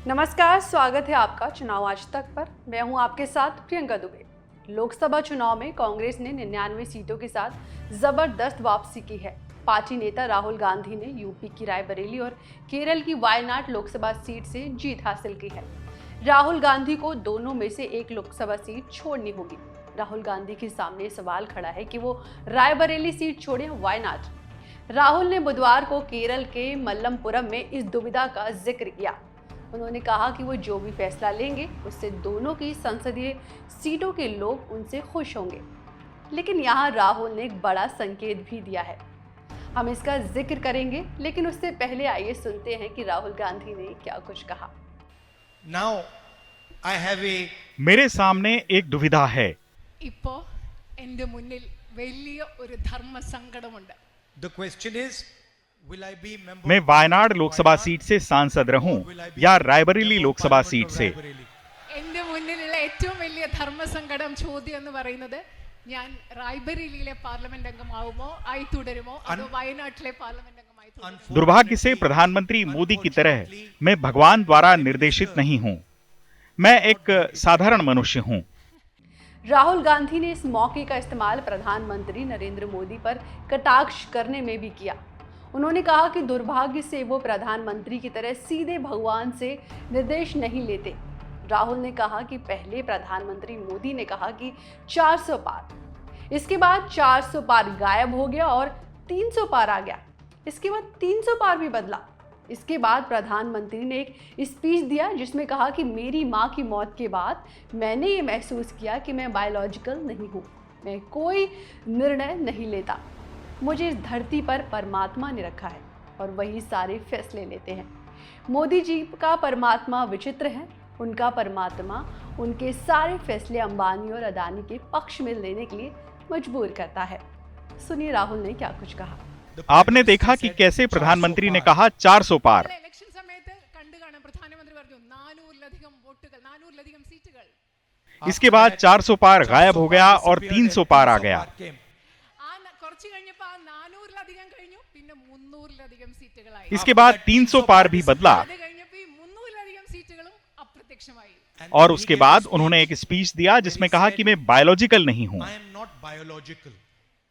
नमस्कार, स्वागत है आपका चुनाव आज तक पर। मैं हूं आपके साथ प्रियंका दुबे। लोकसभा चुनाव में कांग्रेस ने 99 सीटों के साथ जबरदस्त वापसी की है। पार्टी नेता राहुल गांधी ने यूपी की रायबरेली और केरल की वायनाड लोकसभा सीट से जीत हासिल की है। राहुल गांधी को दोनों में से एक लोकसभा सीट छोड़नी होगी। राहुल गांधी के सामने सवाल खड़ा है कि वो रायबरेली सीट छोड़े वायनाड। राहुल ने बुधवार को केरल के मल्लमपुरम में इस दुविधा का जिक्र किया। उन्होंने कहा कि वो जो भी फैसला लेंगे उससे दोनों की संसदीय सीटों के लोग उनसे खुश होंगे। लेकिन यहाँ राहुल ने एक बड़ा संकेत भी दिया है। हम इसका जिक्र करेंगे, लेकिन उससे पहले आइए सुनते हैं कि राहुल गांधी ने क्या कुछ कहा। Now I have a मेरे सामने एक दुविधा है। ഇപ്പോൾ എൻ്റെ മുന്നിൽ വലിയ ഒരു ധർമ്മ സങ്കടമുണ്ട്. the question is will I be member मैं वायनाड लोकसभा सीट से सांसद रहूं या रायबरेली लोकसभा सीट से। എൻ്റെ മുന്നിലുള്ള ഏറ്റവും വലിയ ധർമ്മ സങ്കടം ചോദ്യം എന്ന് പറയുന്നത് ഞാൻ റായ്ബറേലിയിലെ പാർലമെന്റ് അംഗമാവുമോ ആയി തുടരുമോ അതോ വയനാട്ടിലെ പാർലമെന്റ് അംഗമായി തുടരുമോ। दुर्भाग्य से प्रधानमंत्री मोदी की तरह मैं भगवान द्वारा निर्देशित नहीं हूं। मैं एक साधारण मनुष्य हूं। राहुल गांधी ने इस मौके का इस्तेमाल प्रधानमंत्री नरेंद्र मोदी पर कटाक्ष करने में भी किया। उन्होंने कहा कि दुर्भाग्य से वो प्रधानमंत्री की तरह सीधे भगवान से निर्देश नहीं लेते। राहुल ने कहा कि पहले प्रधानमंत्री मोदी ने कहा कि 400 पार, इसके बाद 400 पार गायब हो गया और 300 पार आ गया। इसके बाद 300 पार भी बदला। इसके बाद प्रधानमंत्री ने एक स्पीच दिया जिसमें कहा कि मेरी माँ की मौत के बाद मैंने ये महसूस किया कि मैं बायोलॉजिकल नहीं हूँ, मैं कोई निर्णय नहीं लेता। मुझे इस धरती पर परमात्मा ने रखा है और वही सारे फैसले लेते हैं। मोदी जी का परमात्मा विचित्र है। उनका परमात्मा उनके सारे फैसले अंबानी और अदानी के पक्ष में लेने के लिए मजबूर करता है। सुनिए राहुल ने क्या कुछ कहा। आपने देखा कि कैसे प्रधानमंत्री ने कहा 400 पार। ഇലക്ഷൻ സമയത്ത് കണ്ടു കാണാം പ്രധാനമന്ത്രി പറഞ്ഞു 400ലധികം വോട്ടുകൾ 400ലധികം സീറ്റുകൾ। इसके बाद 400 पार गायब हो गया और 300 पार आ गया। ആ കുറച്ച് കഴിഞ്ഞപ്പോൾ ആ 400ലധികം കഴിഞ്ഞു, പിന്നെ 300ലധികം സീറ്റുകളായി। इसके बाद 300 पार भी बदला അത് കഴിഞ്ഞപ്പോൾ ഈ 300ലധികം സീറ്റുകളും അപ്രത്യക്ഷമായി। और उसके बाद उन्होंने एक स्पीच दिया जिसमें कहा कि मैं बायोलॉजिकल नहीं हूं। I am not biological.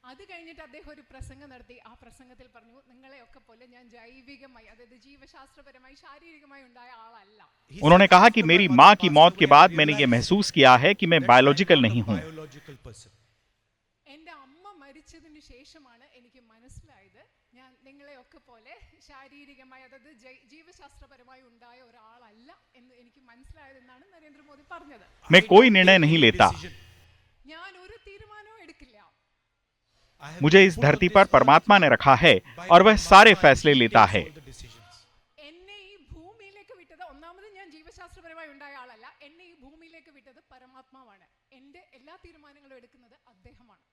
അത് കഴിഞ്ഞിട്ട് അദ്ദേഹം ഒരു പ്രസംഗം നടത്തി. ആ പ്രസംഗത്തിൽ പറഞ്ഞു നിങ്ങളെയൊക്കെ പോലെ ഞാൻ ജൈവികമായി അതായത് ജീവശാസ്ത്രപരമായി ശാരീരികമായി ഉണ്ടായ ആളല്ല। उन्होंने कहा कि मेरी माँ की मौत के बाद मैंने ये महसूस किया है कि मैं बायोलॉजिकल नहीं हूं। Biological person. എൻ്റെ അമ്മ മരിച്ചതിന് ശേഷമാണ് എനിക്ക് മനസ്സിലായത് ഞാൻ നിങ്ങളെയൊക്കെ പോലെ ശാരീരികമായി അതായത് ജീവശാസ്ത്രപരമായി ഉണ്ടായ ഒരാളല്ല എന്ന് എനിക്ക് മനസ്സിലായതെന്നാണ് നരേന്ദ്രമോദി പറഞ്ഞത്. मैं कोई निर्णय नहीं लेता। ഞാൻ ഒരു തീരുമാനവും എടുക്കില്ല. मुझे इस धरती पर परमात्मा ने रखा है और वह सारे फैसले लेता है। എന്നെ ഈ ഭൂമിയിലേക്ക് വിട്ടത് ഒന്നാമത് ഞാൻ ജീവശാസ്ത്രപരമായി ഉണ്ടായ ആളല്ല. എന്നെ ഈ ഭൂമിയിലേക്ക് വിട്ടത് പരമാത്മാവാണ്. എൻ്റെ എല്ലാ തീരുമാനങ്ങളും എടുക്കുന്നത് അദ്ദേഹമാണ്.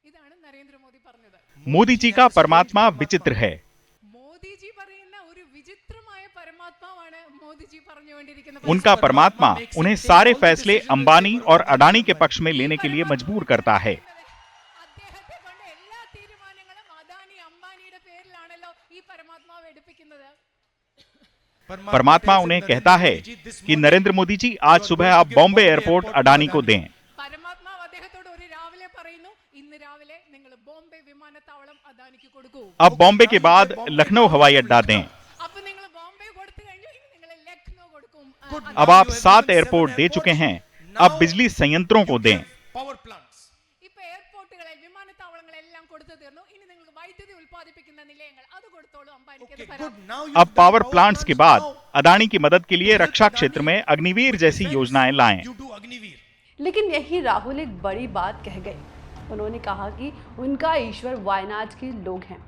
ഇതാണ് നരേന്ദ്രമോദി പറഞ്ഞത്. मोदी जी का परमात्मा विचित्र है। മോദിജി പറയുന്ന ഒരു വിചിത്രമായ പരമാത്മാവാണ് മോദിജി പറഞ്ഞുകൊണ്ടിരിക്കുന്ന. उनका परमात्मा उन्हें सारे फैसले अंबानी और अडानी के पक्ष में लेने के लिए मजबूर करता है। അദ്ദേഹത്തെ കൊണ്ട് എല്ലാ തീരുമാനങ്ങളും അദാനി അംബാനിയുടെ പേരിലാണല്ലോ ഈ പരമാത്മാവ് എടുപ്പിക്കുന്നത്. परमात्मा उन्हें कहता है कि नरेंद्र मोदी जी आज सुबह आप बॉम्बे एयरपोर्ट अडानी को दें। പരമാത്മാവ് അദ്ദേഹത്തോട് ഒരു രാവിലെ പറയുന്നു ഇന്ന് രാവിലെ നിങ്ങൾ ബോംബെ വിമാനത്താവളം അദാനിക്ക് കൊടുക്കൂ. अब बॉम्बे के बाद लखनऊ हवाई अड्डा दें। അപ്പൊ നിങ്ങൾ ബോംബെ കൊടുത്തു കഴിഞ്ഞു, ഇനി നിങ്ങൾ ലക്നോ കൊടുക്കും. अब आप 7 एयरपोर्ट दे चुके हैं, अब बिजली संयंत्रों को दें। Power plants. ഇപ്പൊ എയർപോർട്ടുകളെ വിമാനത്താവളങ്ങളെല്ലാം കൊടുത്തു തീർന്നു, ഇനി നിങ്ങൾക്ക് വൈദ്യുതി ഉൽപ്പാദിപ്പിക്കുന്ന നിലയങ്ങൾ അത് കൊടുത്തോളൂ അംബാനിക്ക്. Okay, അത് good. തരാം. Now you अब do पावर the प्लांट्स के plants बाद now. अडानी की मदद के लिए रक्षा क्षेत्र में अग्निवीर जैसी योजनाएं लाएं। You do Agniveer. लेकिन यही राहुल एक बड़ी बात कह गए। उन्होंने कहा कि उनका ईश्वर वायनाड के लोग हैं,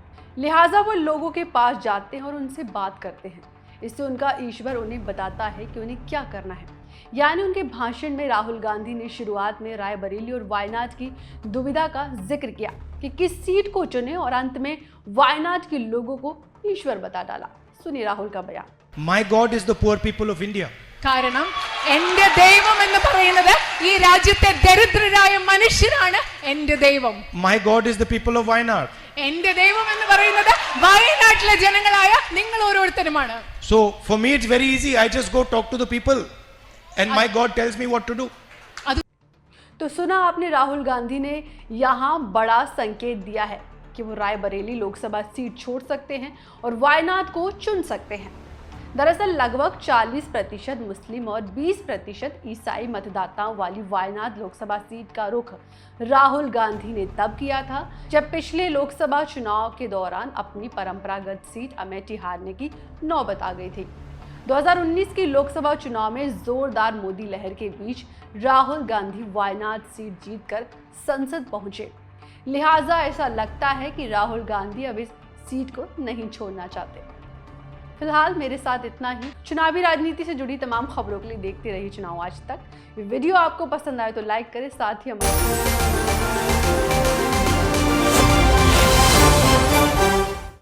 लिहाजा वो लोगों के पास जाते हैं और उनसे बात करते हैं। इससे उनका ईश्वर उन्हें बताता है कि उन्हें क्या करना है। यानी उनके भाषण में राहुल गांधी ने शुरुआत में रायबरेली और वायनाड की दुविधा का जिक्र किया कि किस सीट को चुने और अंत में वायनाड के लोगों को ईश्वर बता डाला। सुनिए राहुल का बयान। My God is the poor people of India. കാരണം എന്റെ ദൈവം എന്ന് പറയുന്നത് ഈ രാജ്യത്തെ ദരിദ്രരായ മനുഷ്യരാണ് എന്റെ ദൈവം. My God is the people of Wayanad. എന്റെ ദൈവം എന്ന് പറയുന്നത് വയനാട്ടിലെ ജനങ്ങളായ നിങ്ങൾ ഓരോരുത്തരുമാണ്. So for me it's very easy. I just go talk to the people and my God tells me what to do. तो सुना आपने, राहुल गांधी ने यहाँ बड़ा संकेत दिया है कि वो रायबरेली लोकसभा सीट छोड़ सकते हैं और वायनाड को चुन सकते हैं। दरअसल लगभग 40% मुस्लिम और 20% ईसाई मतदाताओं वाली वायनाड लोकसभा सीट का रुख राहुल गांधी ने तब किया था जब पिछले लोकसभा चुनाव के दौरान अपनी परंपरागत सीट अमेठी हारने की नौबत आ गई थी। 2019 की लोकसभा चुनाव में जोरदार मोदी लहर के बीच राहुल गांधी वायनाड सीट जीतकर संसद पहुंचे। लिहाजा ऐसा लगता है कि राहुल गांधी अब इस सीट को नहीं छोड़ना चाहते। फिलहाल मेरे साथ इतना ही। चुनावी राजनीति से जुड़ी तमाम खबरों के लिए देखते रहिए चुनाव आज तक। वीडियो आपको पसंद आए तो लाइक करें, साथ ही हमारे